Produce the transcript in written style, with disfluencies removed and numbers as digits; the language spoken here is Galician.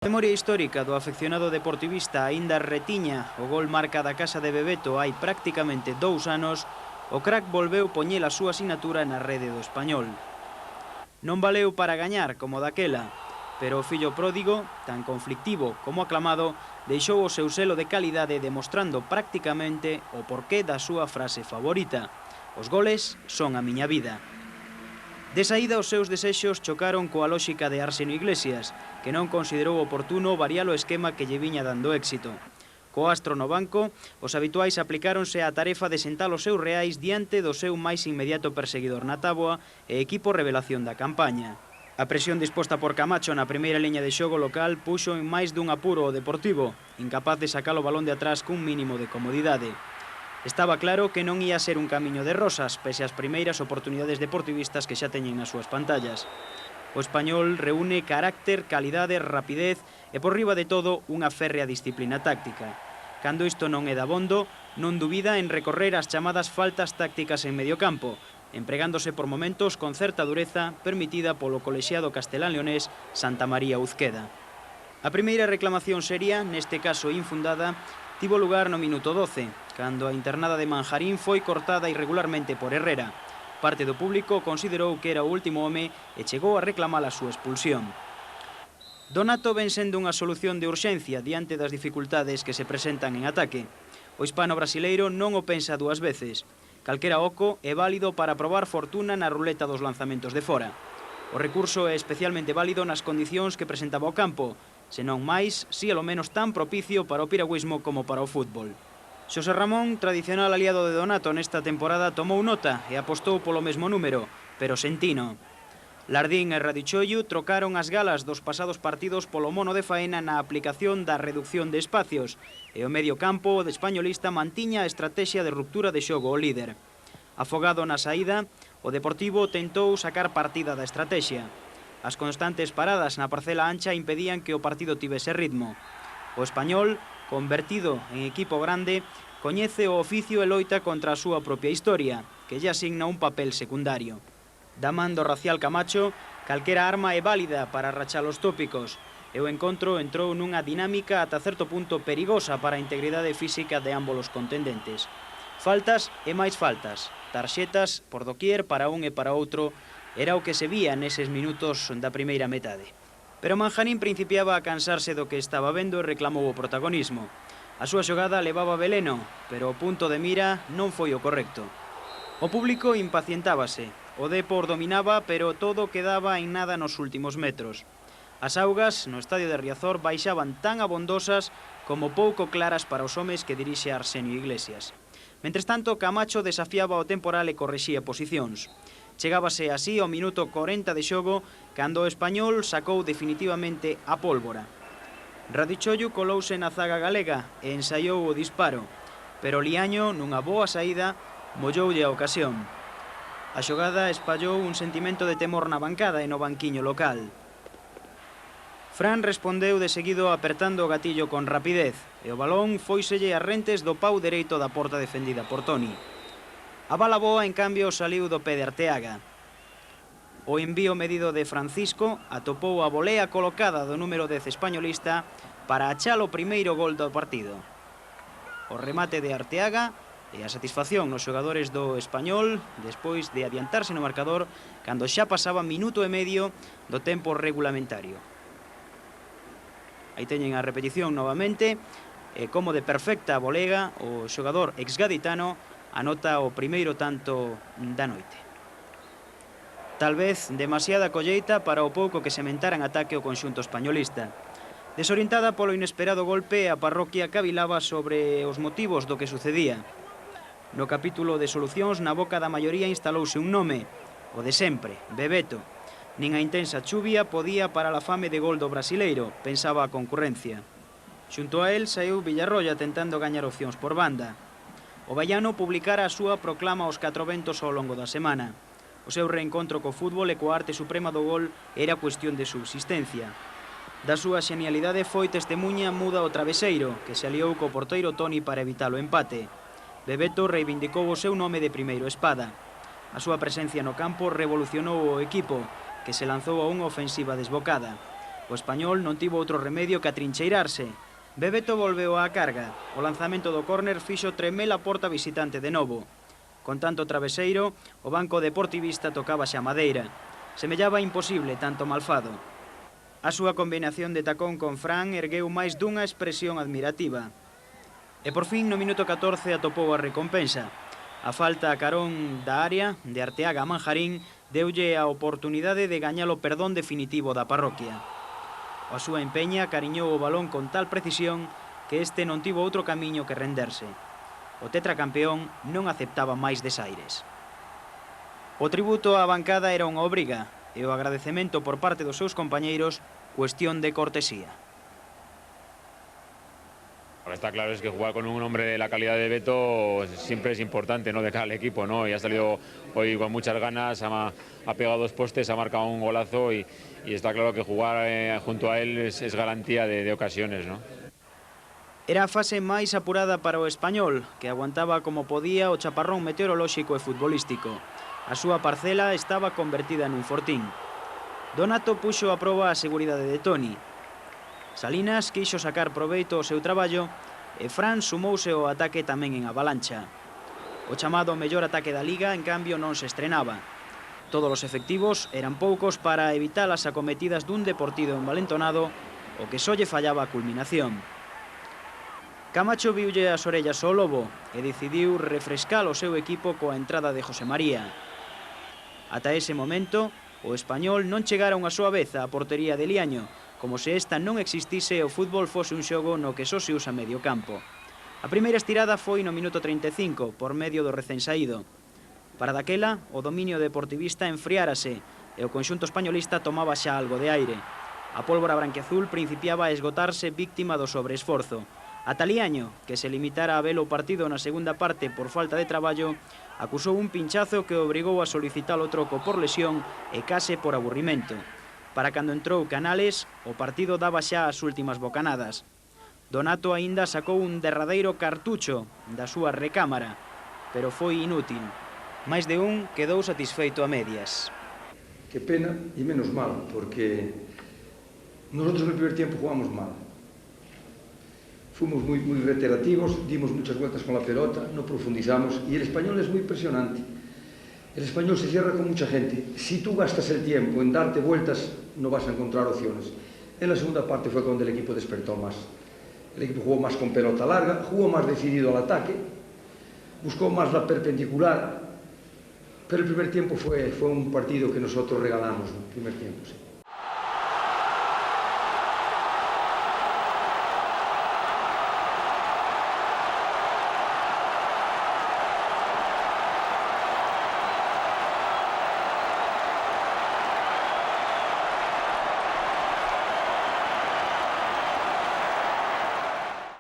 Memoria histórica do afeccionado deportivista aínda retiña o gol marca da casa de Bebeto hai prácticamente 2 anos, o crack volveu poñer a súa sinatura na rede do Español. Non valeu para gañar como daquela, pero o fillo pródigo, tan conflictivo como aclamado, deixou o seu selo de calidade demostrando prácticamente o porqué da súa frase favorita: os goles son a miña vida. De saída, os seus desexos chocaron coa lóxica de Arsenio Iglesias, que non considerou oportuno variar o esquema que lle viña dando éxito. Co astro no banco, os habituais aplicáronse á tarefa de sentar os seus reais diante do seu máis inmediato perseguidor na táboa e equipo revelación da campaña. A presión disposta por Camacho na primeira liña de xogo local puxo en máis dun apuro o Deportivo, incapaz de sacar o balón de atrás cun mínimo de comodidade. Estaba claro que non ia ser un camiño de rosas, pese ás primeiras oportunidades deportivistas que xa teñen nas súas pantallas. O Español reúne carácter, calidade, rapidez e, por riba de todo, unha férrea disciplina táctica. Cando isto non é dabondo, non dubida en recorrer as chamadas faltas tácticas en medio campo, empregándose por momentos con certa dureza permitida polo colexiado castelán-leonés Santa María Uzqueda. A primeira reclamación seria, neste caso infundada, tivo lugar no minuto 12, cando a internada de Manjarín foi cortada irregularmente por Herrera. Parte do público considerou que era o último home e chegou a reclamar a súa expulsión. Donato ven sendo unha solución de urxencia diante das dificultades que se presentan en ataque. O hispano-brasileiro non o pensa dúas veces. Calquera oco é válido para probar fortuna na ruleta dos lanzamentos de fora. O recurso é especialmente válido nas condicións que presentaba o campo, senón máis, si alo menos tan propicio para o piragüismo como para o fútbol. Xosé Ramón, tradicional aliado de Donato nesta temporada, tomou nota e apostou polo mesmo número, pero sen tino. Lardín e Radichollo trocaron as galas dos pasados partidos polo mono de faena na aplicación da reducción de espacios e o medio campo de españolista mantiña a estrategia de ruptura de xogo ao líder. Afogado na saída, o Deportivo tentou sacar partida da estrategia. As constantes paradas na parcela ancha impedían que o partido tivese ritmo. O Español, convertido en equipo grande, coñece o oficio e loita contra a súa propia historia, que lle asigna un papel secundario. Da man do racial Camacho, calquera arma é válida para rachar os tópicos, e o encontro entrou nunha dinámica ata certo punto perigosa para a integridade física de ambos os contendentes. Faltas e máis faltas, tarxetas por doquier para un e para outro, era o que se vía neses minutos da primeira metade. Pero Manjarín principiaba a cansarse do que estaba vendo e reclamou o protagonismo. A súa xogada levaba veleno, pero o punto de mira non foi o correcto. O público impacientábase, o Depor dominaba, pero todo quedaba en nada nos últimos metros. As augas no estadio de Riazor baixaban tan abondosas como pouco claras para os homes que dirixe Arsenio Iglesias. Mentres tanto, Camacho desafiaba o temporal e corrixía posicións. Chegábase así ao minuto 40 de xogo, cando o Español sacou definitivamente a pólvora. Radichollo colouse na zaga galega e ensaiou o disparo, pero Liaño, nunha boa saída, molloulle a ocasión. A xogada espallou un sentimento de temor na bancada e no banquiño local. Fran respondeu de seguido apertando o gatillo con rapidez e o balón fóiselle a rentes do pau dereito da porta defendida por Toni. A bala boa, en cambio, saliu do pé de Arteaga. O envío medido de Francisco atopou a volea colocada do número 10 españolista para achar o primeiro gol do partido. O remate de Arteaga e a satisfacción nos xogadores do Español despois de adiantarse no marcador cando xa pasaba minuto e medio do tempo regulamentario. Aí teñen a repetición novamente e como de perfecta volega o xogador exgaditano anota o primeiro tanto da noite. Tal vez demasiada colleita para o pouco que sementara en ataque o conxunto españolista. Desorientada polo inesperado golpe, a parroquia cavilaba sobre os motivos do que sucedía. No capítulo de solucións, na boca da maioría instalouse un nome, o de sempre, Bebeto. Nin a intensa chuvia podía para a fame de gol do brasileiro, pensaba a concurrencia. Xunto a el saiu Villarroya tentando gañar opcións por banda. O vallano publicara a súa proclama aos 4 ventos ao longo da semana. O seu reencontro co fútbol e coa arte suprema do gol era cuestión de subsistencia. Da súa xenialidade foi testemunha muda o traveseiro, que se aliou co porteiro Toni para evitar o empate. Bebeto reivindicou o seu nome de primeiro espada. A súa presencia no campo revolucionou o equipo, que se lanzou a unha ofensiva desbocada. O Español non tivo outro remedio que atrincheirarse. Bebeto volveu á carga. O lanzamento do córner fixo tremer a porta visitante de novo. Con tanto traveseiro, o banco deportivista tocaba xa madeira. Semellaba imposible tanto malfado. A súa combinación de tacón con Fran ergueu máis dunha expresión admirativa. E por fin, no minuto 14, atopou a recompensa. A falta a carón da área de Arteaga a Manjarín deulle a oportunidade de gañar o perdón definitivo da parroquia. A súa empeña cariñou o balón con tal precisión que este non tivo outro camiño que renderse. O tetracampeón non aceptaba máis desaires. O tributo á bancada era unha obriga e o agradecemento por parte dos seus compañeiros cuestión de cortesía. Lo que está claro es que jugar con un hombre de la calidad de Beto siempre es importante, ¿no?, de cara al equipo, ¿no? Y ha salido hoy con muchas ganas, ha pegado 2 postes, ha marcado un golazo y está claro que jugar junto a él es garantía de ocasiones, ¿no? Era a fase máis apurada para o Español, que aguantaba como podía o chaparrón meteorolóxico e futbolístico. A súa parcela estaba convertida nun fortín. Donato puxo a proba a seguridade de Toni. Salinas quixo sacar proveito ao seu traballo e Fran sumouse ao ataque tamén en avalancha. O chamado mellor ataque da Liga, en cambio, non se estrenaba. Todos os efectivos eran poucos para evitar as acometidas dun Deportivo envalentonado, o que só lle fallaba a culminación. Camacho viulle as orellas ao lobo e decidiu refrescar o seu equipo coa entrada de José María. Ata ese momento, o Español non chegara unha soa vez á portería de Liaño, como se esta non existise e o fútbol fose un xogo no que só se usa medio campo. A primeira estirada foi no minuto 35, por medio do recén saído. Para daquela, o dominio deportivista enfriárase e o conxunto españolista tomaba xa algo de aire. A pólvora branquiazul principiaba a esgotarse víctima do sobreesforzo. Ata Liaño, que se limitara a ver o partido na segunda parte por falta de traballo, acusou un pinchazo que obrigou a solicitar o troco por lesión e case por aburrimento. Para cando entrou Canales, o partido daba xa as últimas bocanadas. Donato aínda sacou un derradeiro cartucho da súa recámara, pero foi inútil. Máis de un quedou satisfeito a medias. Qué pena y menos mal, porque nosotros en el primer tiempo jugamos mal. Fuimos muy reiterativos, dimos muchas vueltas con la pelota, no profundizamos y el Español es muy impresionante. El Español se cierra con mucha gente. Si tú gastas el tiempo en darte vueltas, no vas a encontrar opciones. En la segunda parte fue cuando el equipo despertó más. El equipo jugó más con pelota larga, jugó más decidido al ataque, buscó más la perpendicular, pero el primer tiempo fue un partido que nosotros regalamos, el primer tiempo, sí.